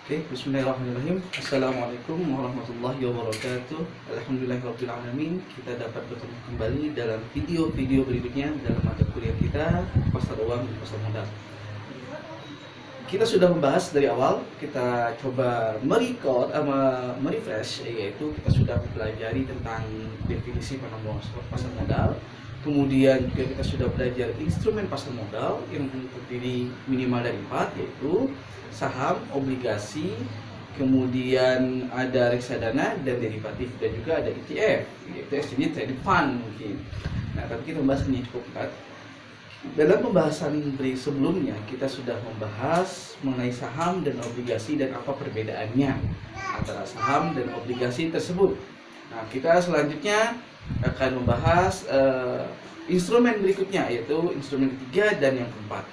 Oke, bismillahirrahmanirrahim. Assalamualaikum warahmatullahi wabarakatuh. Alhamdulillahirrahmanirrahim. Kita dapat bertemu kembali dalam video-video berikutnya dalam mata kuliah kita pasar uang dan pasar modal. Kita sudah membahas dari awal, kita coba merefresh, yaitu kita sudah mempelajari tentang definisi pengembangan pasar modal. Kemudian juga kita sudah belajar instrumen pasar modal yang terdiri minimal dari 4, yaitu saham, obligasi, kemudian ada reksadana dan derivatif, dan juga ada ETF, yaitu exchange traded fund mungkin. Nah, tapi kita membahas ini cukup singkat. Dalam pembahasan sebelumnya kita sudah membahas mengenai saham dan obligasi dan apa perbedaannya antara saham dan obligasi tersebut. Nah, kita selanjutnya akan membahas instrumen berikutnya, yaitu instrumen ketiga dan yang keempat.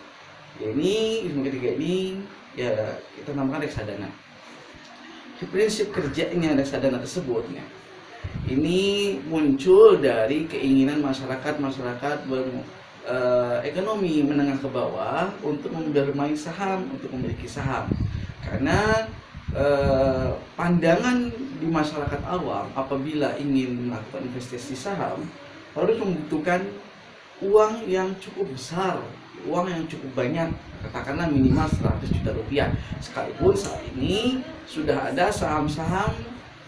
Ini instrumen ketiga ini ya kita namakan reksadana. Prinsip kerjanya reksadana tersebut ya, ini muncul dari keinginan masyarakat ekonomi menengah ke bawah untuk bermain saham, untuk memiliki saham, karena pandangan di masyarakat awam apabila ingin melakukan investasi saham harus membutuhkan uang yang cukup besar, uang yang cukup banyak, katakanlah minimal 100 juta rupiah. Sekalipun saat ini sudah ada saham-saham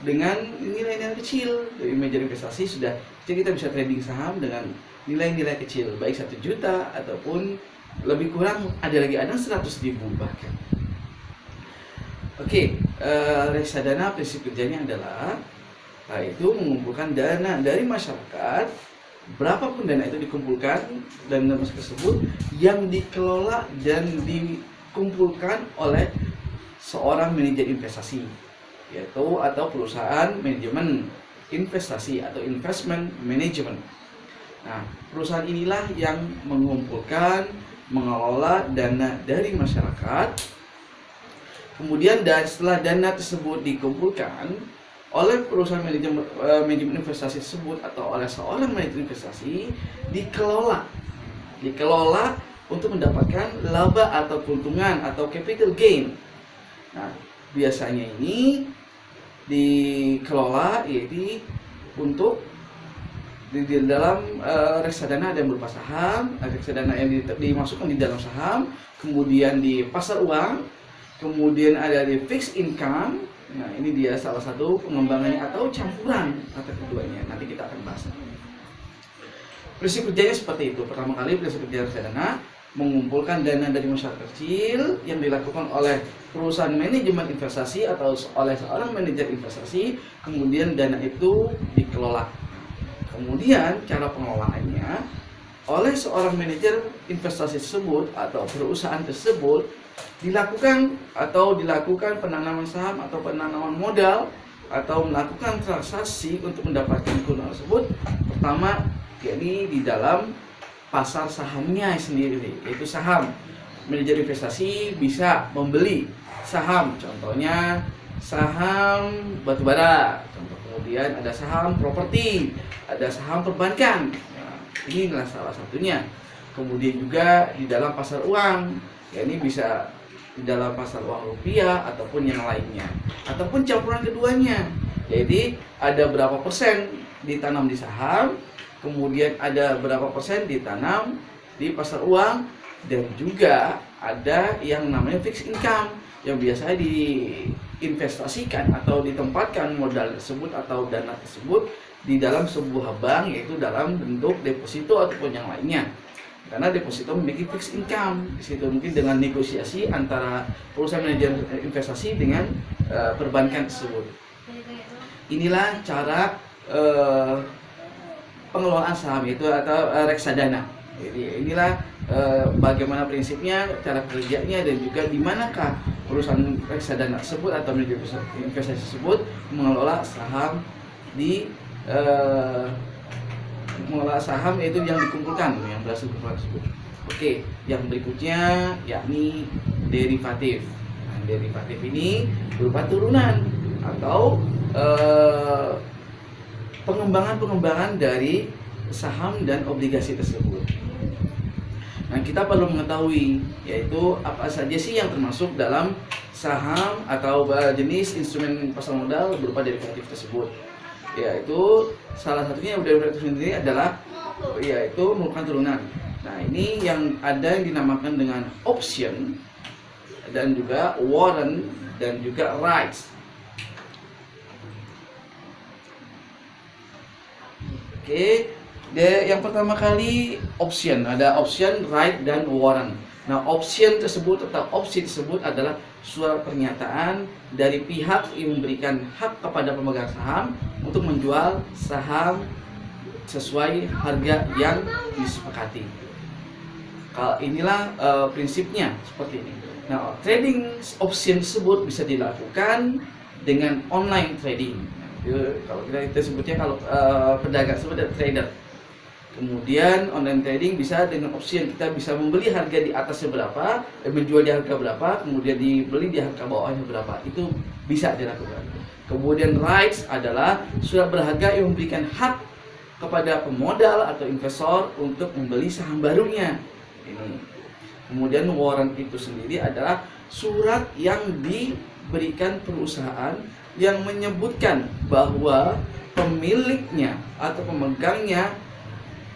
dengan nilai-nilai kecil, dari manajer investasi sudah, jadi kita bisa trading saham dengan nilai-nilai kecil, baik 1 juta ataupun lebih kurang, ada 100.000 bahkan. Oke, reksadana prinsip kerjanya adalah yaitu mengumpulkan dana dari masyarakat. Berapapun dana itu dikumpulkan dan dana tersebut yang dikelola dan dikumpulkan oleh seorang manajer investasi, yaitu atau perusahaan manajemen investasi atau investment management. Nah, perusahaan inilah yang mengumpulkan, mengelola dana dari masyarakat. Kemudian setelah dana tersebut dikumpulkan oleh perusahaan manajemen investasi tersebut atau oleh seorang manajer investasi, dikelola untuk mendapatkan laba atau keuntungan atau capital gain. Nah, biasanya ini dikelola yaitu untuk di dalam reksadana ada yang berupa saham, reksadana yang dimasukkan di dalam saham, kemudian di pasar uang, kemudian ada di fixed income. Nah, ini dia salah satu pengembangannya atau campuran antara keduanya. Nanti kita akan bahas. Prinsip kerjanya seperti itu. Pertama kali prinsip kerja reksadana mengumpulkan dana dari masyarakat kecil yang dilakukan oleh perusahaan manajemen investasi atau oleh seorang manajer investasi, kemudian dana itu dikelola. Kemudian cara pengelolaannya oleh seorang manajer investasi tersebut atau perusahaan tersebut dilakukan penanaman saham atau penanaman modal atau melakukan transaksi untuk mendapatkan keuntungan tersebut. Pertama, yakni di dalam pasar sahamnya sendiri, yaitu saham. Manajer investasi bisa membeli saham, contohnya saham batubara, kemudian ada saham properti, ada saham perbankan. Nah, inilah salah satunya. Kemudian juga di dalam pasar uang, ya ini bisa di dalam pasar uang rupiah ataupun yang lainnya, ataupun campuran keduanya. Jadi ada berapa persen ditanam di saham, kemudian ada berapa persen ditanam di pasar uang, dan juga ada yang namanya fixed income yang biasanya diinvestasikan atau ditempatkan modal tersebut atau dana tersebut di dalam sebuah bank, yaitu dalam bentuk deposito ataupun yang lainnya. Karena deposito memiliki fixed income, di situ mungkin dengan negosiasi antara perusahaan manajer investasi dengan perbankan tersebut. Inilah cara pengelolaan saham itu atau reksadana. Jadi inilah bagaimana prinsipnya, cara kerjanya, dan juga di manakah perusahaan reksadana tersebut atau manajer investasi tersebut mengelola saham mengelola saham, yaitu yang dikumpulkan, yang berhasil dikumpulkan tersebut. Oke, yang berikutnya yakni derivatif. Nah, derivatif ini berupa turunan atau pengembangan dari saham dan obligasi tersebut. Nah, kita perlu mengetahui yaitu apa saja sih yang termasuk dalam saham atau jenis instrumen pasar modal berupa derivatif tersebut. Yaitu salah satunya derivatif sendiri adalah yaitu merupakan turunan. Nah, ini yang ada yang dinamakan dengan option dan juga warrant dan juga rights. Oke, yang pertama kali option, ada option, right, dan warrant. Nah, option tersebut atau opsi tersebut adalah surat pernyataan dari pihak yang memberikan hak kepada pemegang saham untuk menjual saham sesuai harga yang disepakati. Kalau inilah prinsipnya seperti ini. Nah, trading option tersebut bisa dilakukan dengan online trading. Kalau kita sebutnya kalau pedagang sebut trader. Kemudian online trading bisa dengan opsi yang kita bisa membeli harga di atas seberapa, menjual di harga berapa, kemudian dibeli di harga bawahnya berapa. Itu bisa dilakukan. Kemudian rights adalah surat berharga yang memberikan hak kepada pemodal atau investor untuk membeli saham barunya. Ini. Kemudian warrant itu sendiri adalah surat yang diberikan perusahaan yang menyebutkan bahwa pemiliknya atau pemegangnya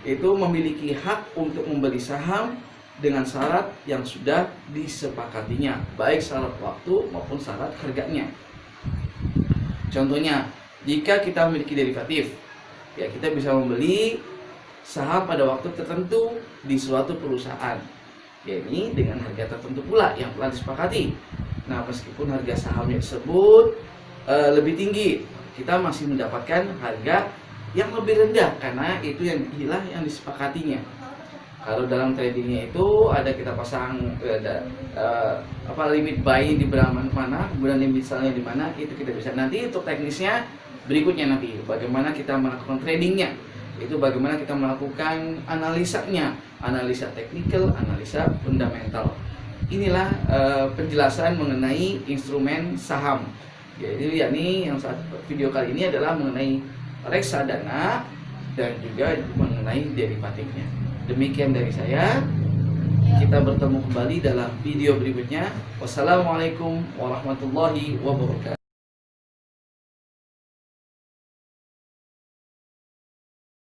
itu memiliki hak untuk membeli saham dengan syarat yang sudah disepakatinya, baik syarat waktu maupun syarat harganya. Contohnya, jika kita memiliki derivatif, ya kita bisa membeli saham pada waktu tertentu di suatu perusahaan, yakni dengan harga tertentu pula yang telah disepakati. Nah, meskipun harga sahamnya tersebut lebih tinggi, kita masih mendapatkan harga yang lebih rendah karena itu yang disepakatinya. Kalau dalam tradingnya itu ada kita pasang limit buy di mana, kemudian limit sellnya di mana, itu kita bisa. Nanti untuk teknisnya berikutnya nanti bagaimana kita melakukan tradingnya, itu bagaimana kita melakukan analisanya, analisa teknikal, analisa fundamental. Inilah penjelasan mengenai instrumen saham. Jadi yakni yang saat video kali ini adalah mengenai reksadana dan juga mengenai derivatifnya. Demikian dari saya. Kita bertemu kembali dalam video berikutnya. Wassalamualaikum warahmatullahi wabarakatuh.